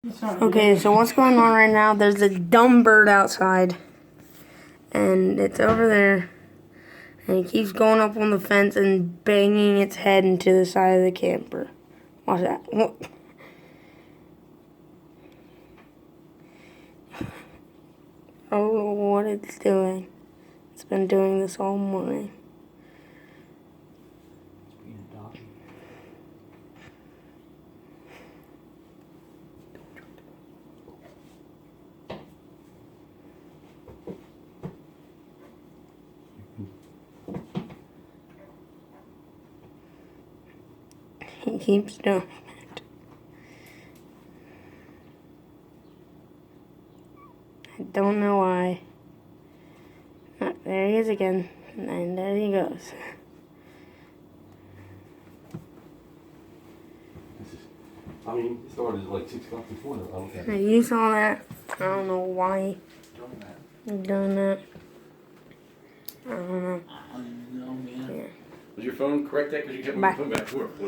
Okay, so what's going on right now? There's a dumb bird outside. And it's over there. And it keeps going up on the fence and banging its head into the side of the camper. Watch that. What? I don't know what it's doing. It's been doing this all morning. He keeps doing it. I don't know why. Ah, there he is again. And there he goes. I mean, it started at like 6 o'clock this morning. Now, you saw that. I don't know why he's doing that. I don't know. I don't know, man. Yeah. Was your phone correct that? Because you kept moving Bye. the phone back and forth.